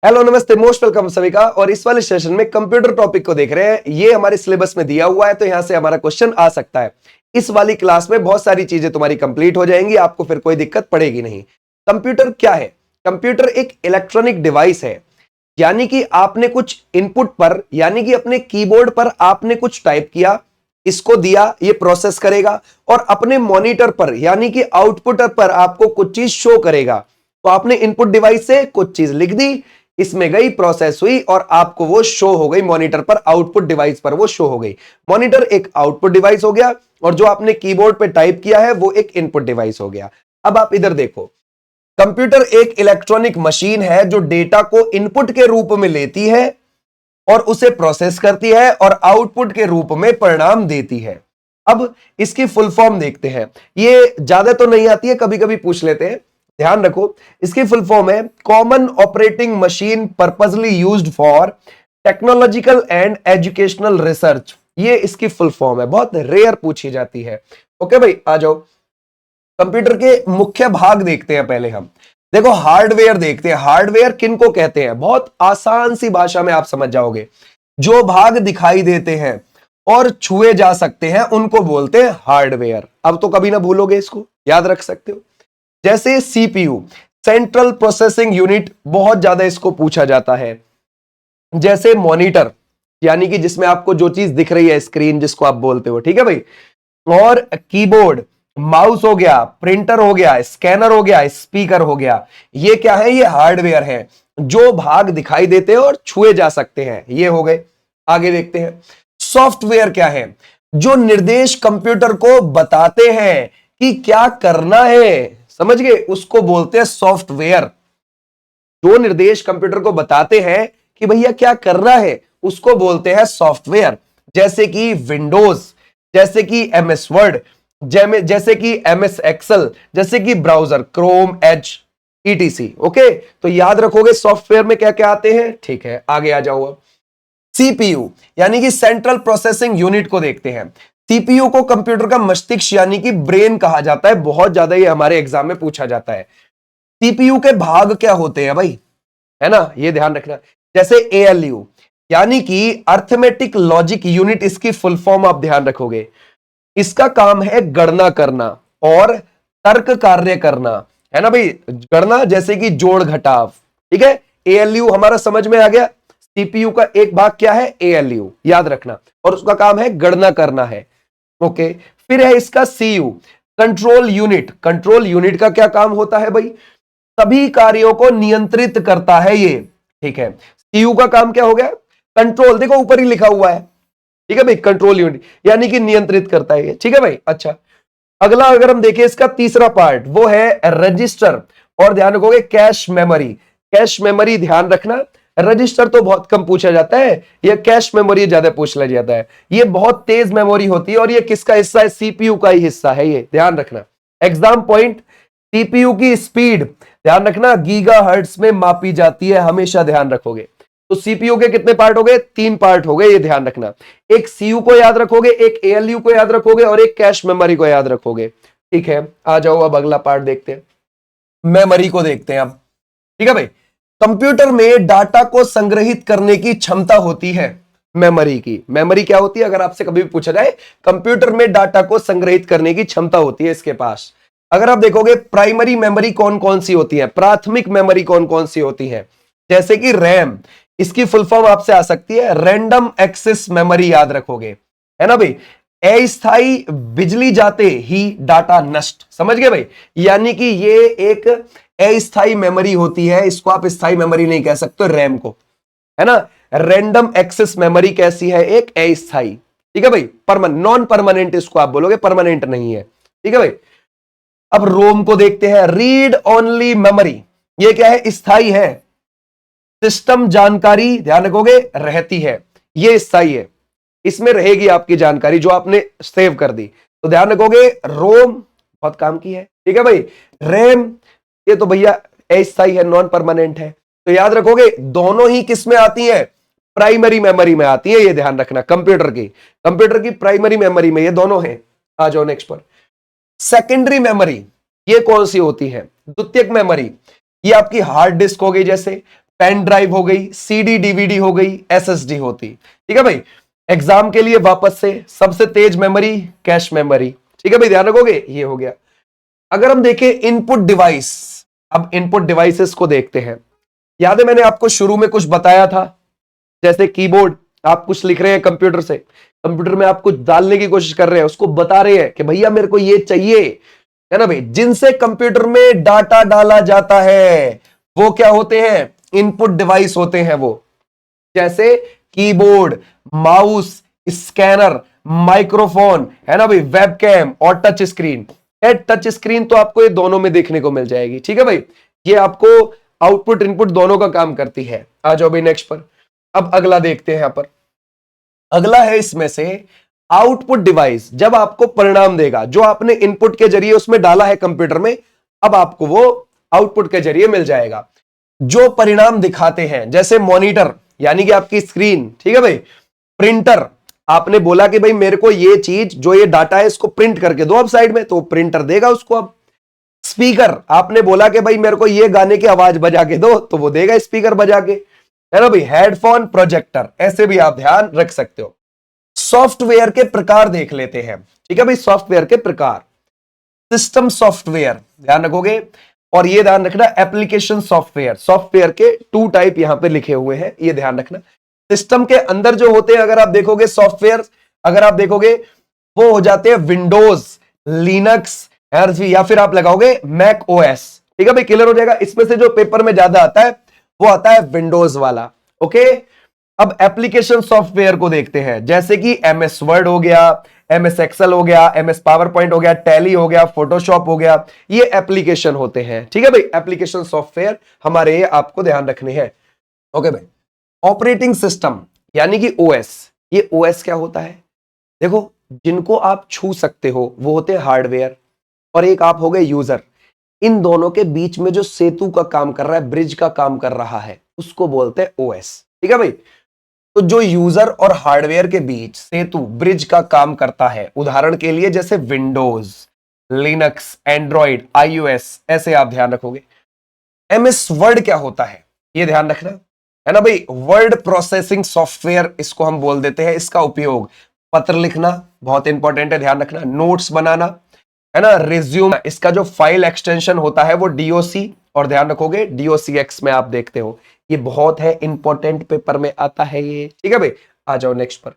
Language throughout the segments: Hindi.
हेलो नमस्ते, मोस्ट वेलकम सभी का। और इस वाले सेशन में कंप्यूटर टॉपिक को देख रहे हैं। ये हमारे सिलेबस में दिया हुआ है, तो यहां से हमारा क्वेश्चन आ सकता है। इस वाली क्लास में बहुत सारी चीजें तुम्हारी कंप्लीट हो जाएंगी, आपको फिर कोई दिक्कत पड़ेगी नहीं। कंप्यूटर क्या है? कंप्यूटर एक इलेक्ट्रॉनिक डिवाइस है, यानी कि आपने कुछ इनपुट पर, यानी कि अपने कीबोर्ड पर आपने कुछ टाइप किया, इसको दिया, ये प्रोसेस करेगा और अपने मॉनिटर पर यानी कि आउटपुट पर आपको कुछ चीज शो करेगा। तो आपने इनपुट डिवाइस से कुछ चीज लिख दी, इसमें गई, प्रोसेस हुई और आपको वो शो हो गई मॉनिटर पर, आउटपुट डिवाइस पर वो शो हो गई। मॉनिटर एक आउटपुट डिवाइस हो गया और जो आपने कीबोर्ड पे टाइप किया है वो एक इनपुट डिवाइस हो गया। अब आप इधर देखो, कंप्यूटर एक इलेक्ट्रॉनिक मशीन है जो डेटा को इनपुट के रूप में लेती है और उसे प्रोसेस करती है और आउटपुट के रूप में परिणाम देती है। अब इसकी फुल फॉर्म देखते हैं। ये ज्यादा तो नहीं आती है, कभी कभी पूछ लेते हैं, ध्यान रखो। इसकी फुल फॉर्म है common operating machine purposely used for technological and educational research. ये इसकी फुल फॉर्म है, बहुत रेयर पूछी जाती है। ओके भाई, आ जाओ। कंप्यूटर के मुख्य भाग देखते हैं पहले हम। देखो, हार्डवेयर देखते हैं। हार्डवेयर किनको कहते हैं? बहुत आसान सी भाषा में आप समझ जाओगे। जो भाग दिखाई देते हैं और छुए जा सकते हैं उनको बोलते हैं हार्डवेयर। अब तो कभी ना भूलोगे, इसको याद रख सकते हो। जैसे सीपीयू, सेंट्रल प्रोसेसिंग यूनिट, बहुत ज्यादा इसको पूछा जाता है। जैसे मॉनिटर, यानी कि जिसमें आपको जो चीज दिख रही है, स्क्रीन जिसको आप बोलते हो, ठीक है भाई। और कीबोर्ड, माउस हो गया, प्रिंटर हो गया, स्कैनर हो गया, स्पीकर हो गया। ये क्या है? ये हार्डवेयर है, जो भाग दिखाई देते हैं और छुए जा सकते हैं। ये हो गए। आगे देखते हैं, सॉफ्टवेयर क्या है? जो निर्देश कंप्यूटर को बताते हैं कि क्या करना है, समझ गए, उसको बोलते हैं सॉफ्टवेयर। जो निर्देश कंप्यूटर को बताते हैं कि भैया क्या करना है, उसको बोलते हैं सॉफ्टवेयर। जैसे कि विंडोज, जैसे कि एमएस वर्ड, जैसे कि एमएस एक्सेल, जैसे कि browser Chrome, Edge, etc. Okay, तो याद रखोगे सॉफ्टवेयर में क्या क्या आते हैं। ठीक है, आगे आ जाओ। सीपीयू यानी कि सेंट्रल प्रोसेसिंग यूनिट को देखते हैं। सीपीयू को कंप्यूटर का मस्तिष्क यानी कि ब्रेन कहा जाता है। बहुत ज्यादा ये हमारे एग्जाम में पूछा जाता है। सीपीयू के भाग क्या होते हैं भाई, है ना, ये ध्यान रखना। जैसे एएलयू यानी कि अर्थमेटिक लॉजिक यूनिट, इसकी फुल फॉर्म आप ध्यान रखोगे। इसका काम है गणना करना और तर्क कार्य करना, है ना भाई। गणना जैसे कि जोड़ घटाव, ठीक है। एएलयू हमारा समझ में आ गया। सीपीयू का एक भाग क्या है? एएलयू, याद रखना, और उसका काम है गणना करना है। ओके, फिर है इसका CU, control unit. Control unit का क्या काम होता है भाई? सभी कार्यों को नियंत्रित करता है ये, ठीक है। सीयू का काम क्या हो गया? कंट्रोल, देखो ऊपर ही लिखा हुआ है, ठीक है भाई, कंट्रोल यूनिट यानी कि नियंत्रित करता है ये, ठीक है भाई। अच्छा, अगला अगर हम देखें इसका तीसरा पार्ट, वो है रजिस्टर, और ध्यान रखोगे कैश मेमोरी। कैश मेमोरी ध्यान रखना, रजिस्टर तो बहुत कम पूछा जाता है, ये कैश मेमोरी ज्यादा पूछ लिया जाता है। ये बहुत तेज मेमोरी होती है और ये किसका हिस्सा है? सीपीयू का ही हिस्सा है, ये ध्यान रखना। एग्जाम पॉइंट, सीपीयू की स्पीड ध्यान रखना गीगाहर्ट्ज में मापी जाती है, हमेशा ध्यान रखोगे। तो सीपीयू के कितने पार्ट हो गए? 3 पार्ट हो गए, ये ध्यान रखना। एक सीयू को याद रखोगे, एक एएलयू को याद रखोगे और एक कैश मेमोरी को याद रखोगे, ठीक है। आ जाओ, अब अगला पार्ट देखते हैं, मेमोरी को देखते हैं अब, ठीक है भाई। कंप्यूटर में डाटा को संग्रहित करने की क्षमता होती है मेमोरी की। मेमोरी क्या होती है? अगर आपसे कभी भी पूछा जाए, कंप्यूटर में डाटा को संग्रहित करने की क्षमता होती है इसके पास। अगर आप देखोगे प्राइमरी मेमोरी कौन कौन सी होती है, प्राथमिक मेमोरी कौन कौन सी होती है, जैसे कि रैम, इसकी फुल फॉर्म आपसे आ सकती है रैंडम एक्सेस मेमोरी, याद रखोगे, है ना भाई। अस्थायी बिजली जाते ही डाटा नष्ट, समझ गए भाई, यानी कि ये एक अस्थायी मेमोरी होती है, इसको आप स्थायी मेमोरी नहीं कह सकते रैम को, है ना। रैंडम एक्सेस मेमोरी कैसी है? एक अस्थायी, ठीक है भाई। नॉन परमानेंट इसको आप बोलोगे, परमानेंट नहीं है, ठीक है भाई। अब रोम को देखते हैं, रीड ओनली मेमोरी। ये क्या है? स्थायी है। सिस्टम जानकारी ध्यान रखोगे रहती है, ये स्थायी है, इसमें रहेगी आपकी जानकारी जो आपने सेव कर दी, तो ध्यान रखोगे। रोम बहुत काम की है, ठीक है भाई। रैम ये तो भैया अस्थायी है, नॉन परमानेंट है, तो याद रखोगे दोनों ही किस में आती है? प्राइमरी मेमोरी में आती है, ये ध्यान रखना। कंप्यूटर की प्राइमरी मेमोरी में ये दोनों हैं। आ जाओ नेक्स्ट पर, सेकेंडरी मेमोरी ये कौन सी होती है? द्वितीयक मेमोरी, ये आपकी हार्ड डिस्क हो गई, जैसे पेन ड्राइव हो गई, सीडी डीवीडी हो गई, एसएसडी होती। ठीक है भाई, एग्जाम के लिए वापस से सबसे तेज मेमोरी कैश मेमोरी। ठीक है भाई, ध्यान रखोगे, ये हो गया। अगर हम देखें इनपुट डिवाइस, अब इनपुट डिवाइसेस को देखते हैं। याद है मैंने आपको शुरू में कुछ बताया था, जैसे कीबोर्ड, आप कुछ लिख रहे हैं कंप्यूटर से, कंप्यूटर में आप कुछ डालने की कोशिश कर रहे हैं, उसको बता रहे हैं कि भैया मेरे को ये चाहिए, है ना भाई। जिनसे कंप्यूटर में डाटा डाला जाता है वो क्या होते हैं, इनपुट डिवाइस होते हैं वो, जैसे कीबोर्ड, माउस, स्कैनर, माइक्रोफोन, है ना भाई, वेबकैम और टच स्क्रीन। टच स्क्रीन तो आपको ये दोनों में देखने को मिल जाएगी। ठीक है भाई, ये आपको आउटपुट इनपुट दोनों का काम करती है। आ जाओ भाई नेक्स्ट पर। अब अगला देखते हैं, यहां पर अगला है इसमें से आउटपुट डिवाइस। जब आपको परिणाम देगा, जो आपने इनपुट के जरिए उसमें डाला है कंप्यूटर में, अब आपको वो आउटपुट के जरिए मिल जाएगा। जो परिणाम दिखाते हैं, जैसे मॉनिटर यानी कि आपकी स्क्रीन, ठीक है भाई, प्रिंटर, आपने बोला कि भाई मेरे को ये चीज, जो ये डाटा है इसको प्रिंट करके दो अब साइड में, तो प्रिंटर देगा उसको। अब स्पीकर, आपने बोला कि भाई मेरे को ये गाने की आवाज बजा के दो, तो वो देगा स्पीकर बजा के, है ना भाई। हेडफोन, प्रोजेक्टर, ऐसे भी आप ध्यान रख सकते हो। सॉफ्टवेयर के प्रकार देख लेते हैं। ठीक है भाई, सॉफ्टवेयर के प्रकार, सिस्टम सॉफ्टवेयर ध्यान रखोगे, और ये ध्यान रखना एप्लीकेशन सॉफ्टवेयर। सॉफ्टवेयर के 2 टाइप यहां पे लिखे हुए हैं, ये ध्यान रखना। सिस्टम के अंदर जो होते हैं, अगर आप देखोगे सॉफ्टवेयर, अगर आप देखोगे वो हो जाते हैं विंडोज, लिनक्स, या फिर आप लगाओगे मैक ओएस। ठीक है भाई, क्लियर हो जाएगा। इसमें से जो पेपर में ज्यादा आता है वो आता है विंडोज वाला। ओके, अब एप्लीकेशन सॉफ्टवेयर को देखते हैं, जैसे कि एमएस वर्ड हो गया, एमएस एक्सेल हो गया, एमएस पावर पॉइंट हो गया, टैली हो गया, फोटोशॉप हो गया, ये एप्लीकेशन होते हैं। ठीक है भाई, एप्लीकेशन सॉफ्टवेयर हमारे ये आपको ध्यान रखने हैं। ओके भाई, ऑपरेटिंग सिस्टम यानी कि ओएस, ये ओएस क्या होता है, देखो जिनको आप छू सकते हो वो होते हैं हार्डवेयर, और एक आप हो गए यूजर। इन दोनों के बीच में जो सेतु का काम कर रहा है, ब्रिज का काम कर रहा है, उसको बोलते हैं ओएस। ठीक है भाई, तो जो यूजर और हार्डवेयर के बीच सेतु, ब्रिज का काम करता है, उदाहरण के लिए जैसे विंडोज, लिनक्स, एंड्रॉइड, आईओएस, ऐसे आप ध्यान रखोगे। एमएस वर्ड क्या होता है, ये ध्यान रखना, है ना भाई। वर्ड प्रोसेसिंग सॉफ्टवेयर इसको हम बोल देते हैं। इसका उपयोग पत्र लिखना बहुत इंपॉर्टेंट है, ध्यान रखना, नोट्स बनाना, है ना, रिज्यूम, इसका जो फाइल एक्सटेंशन होता है वो डीओसी, और ध्यान रखोगे डीओसीएक्स में आप देखते हो, ये बहुत है इंपॉर्टेंट, पेपर में आता है ये। ठीक है भाई, आ जाओ नेक्स्ट पर।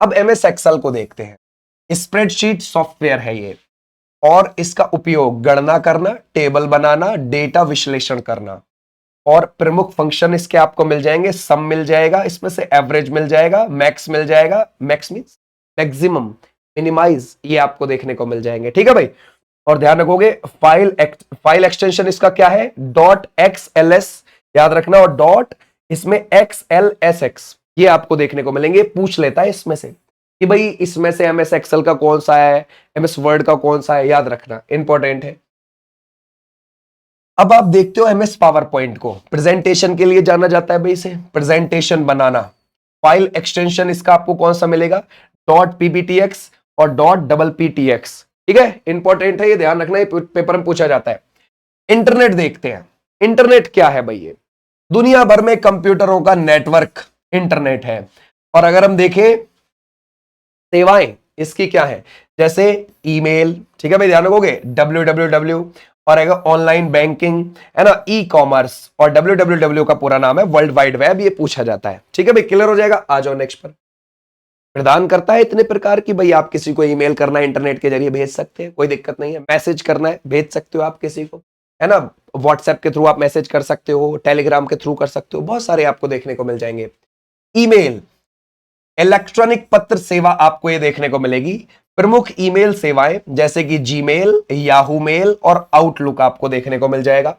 अब एमएस एक्सेल को देखते हैं। स्प्रेडशीट सॉफ्टवेयर है ये, और इसका उपयोग गणना करना, टेबल बनाना, डेटा विश्लेषण करना, और प्रमुख फंक्शन इसके आपको मिल जाएंगे। सम मिल जाएगा, इसमें से एवरेज मिल जाएगा, मैक्स मिल जाएगा, मैक्स मींस मैक्सिमम, मिनिमाइज, ये आपको देखने को मिल जाएंगे। ठीक है भाई, और ध्यान रखोगे फाइल एक्सटेंशन इसका क्या है, .xls, याद रखना, और डॉट इसमें XLSX, ये आपको देखने को मिलेंगे। पूछ लेता है इसमें से कि भाई इसमें से एमएस एक्सेल का कौन सा है, एमएस वर्ड का कौन सा है, याद रखना, इंपॉर्टेंट है। अब आप देखते हो एमएस पावर पॉइंट को, प्रेजेंटेशन के लिए जाना जाता है भाई, इसे प्रेजेंटेशन बनाना। फाइल एक्सटेंशन इसका आपको कौन सा मिलेगा, .pptx और .pptx। ठीक है, इंपॉर्टेंट है, ये ध्यान रखना, ये पेपर में पूछा जाता है। इंटरनेट देखते हैं। इंटरनेट क्या है भाई, ये दुनिया भर में कंप्यूटरों का नेटवर्क इंटरनेट है। और अगर हम देखें सेवाएं इसकी क्या है, जैसे ईमेल, ठीक है भाई, ध्यान रखोगे, www, और अगर ऑनलाइन बैंकिंग, है ना, ई कॉमर्स, और www का पूरा नाम है वर्ल्ड वाइड वेब, ये पूछा जाता है। ठीक है भाई, क्लियर हो जाएगा। आ जाओ नेक्स्ट पर। प्रदान करता है इतने प्रकार की, भाई आप किसी को ईमेल करना है इंटरनेट के जरिए भेज सकते हैं, कोई दिक्कत नहीं है। मैसेज करना है भेज सकते हो आप किसी को, है ना, व्हाट्सएप के थ्रू आप मैसेज कर सकते हो, टेलीग्राम के थ्रू कर सकते हो, बहुत सारे आपको देखने को मिल जाएंगे। ईमेल, इलेक्ट्रॉनिक पत्र सेवा आपको ये देखने को मिलेगी। प्रमुख ईमेल सेवाएं जैसे कि जीमेल, याहू मेल और आउटलुक आपको देखने को मिल जाएगा।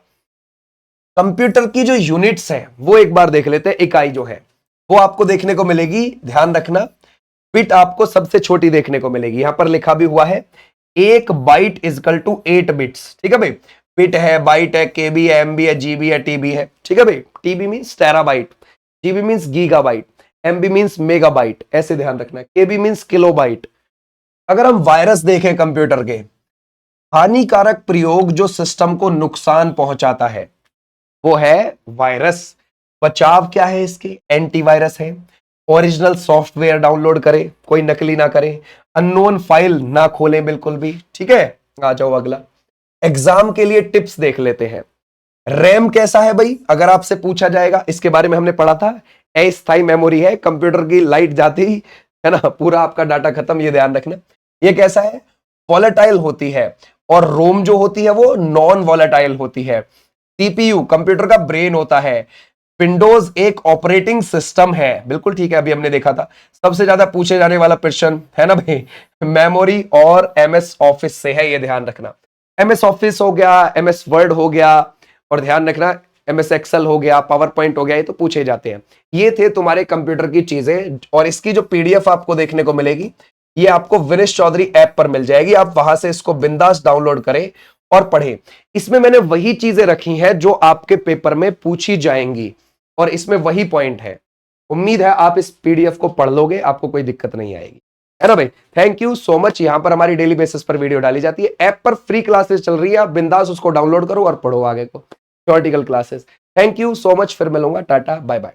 कंप्यूटर की जो यूनिट्स हैं वो एक बार देख लेते हैं। इकाई जो है वो आपको देखने को मिलेगी, ध्यान रखना, बिट आपको सबसे छोटी देखने को मिलेगी। यहां पर लिखा भी हुआ है 1 बाइट इजकल टू 8 बिट्स। ठीक है भाई, बिट है, बाइट है, केबी है, एमबी है, जीबी है, टीबी है। ठीक है भाई, TB means terabyte, GB means gigabyte, MB means megabyte, ऐसे ध्यान रखना है। केबी मींस किलोबाइट। अगर हम वायरस देखें कंप्यूटर के, हानिकारक प्रयोग जो सिस्टम को नुकसान पहुंचाता है, वो है वायरस। बचाव क्या है इसके? एंटीवायरस है। ओरिजिनल सॉफ्टवेयर डाउनलोड करें, कोई नकली ना करें, अननोन फाइल ना खोलें बिल्कुल भी, ठीक है। आ जाओ अगला, एग्जाम के लिए टिप्स देख लेते हैं। रैम कैसा है भाई, अगर आपसे पूछा जाएगा, इसके बारे में हमने पढ़ा था। अस्थायी मेमोरी है, कंप्यूटर की लाइट जाती ही है ना पूरा आपका डाटा खत्म, ये ध्यान रखना। ये कैसा है? वॉलेटाइल होती है। और रोम जो होती है वो नॉन वॉलेटाइल होती है। सीपीयू कंप्यूटर का ब्रेन होता है। विंडोज एक ऑपरेटिंग सिस्टम है, बिल्कुल ठीक है, अभी हमने देखा था। सबसे ज्यादा पूछे जाने वाला क्वेश्चन है ना भाई, मेमोरी और एमएस ऑफिस से है, ये ध्यान रखना। एमएस ऑफिस हो गया, एमएस वर्ड हो गया, और ध्यान रखना एमएस एक्सेल हो गया, पावर पॉइंट हो गया, ये तो पूछे जाते हैं। ये थे तुम्हारे कंप्यूटर की चीजें, और इसकी जो पीडीएफ आपको देखने को मिलेगी, ये आपको विनेश चौधरी ऐप पर मिल जाएगी। आप वहां से इसको बिंदास डाउनलोड करें और पढ़ें। इसमें मैंने वही चीजें रखी हैं जो आपके पेपर में पूछी जाएंगी, और इसमें वही पॉइंट है। उम्मीद है आप इस पीडीएफ को पढ़ लोगे, आपको कोई दिक्कत नहीं आएगी, है ना भाई। Thank you so much. यहां पर हमारी डेली बेसिस पर वीडियो डाली जाती है, ऐप पर फ्री क्लासेस चल रही है, आप बिंदास उसको डाउनलोड करो और पढ़ो आगे को, theoretical classes. Thank you so much, फिर मिलूंगा, टाटा बाय बाय।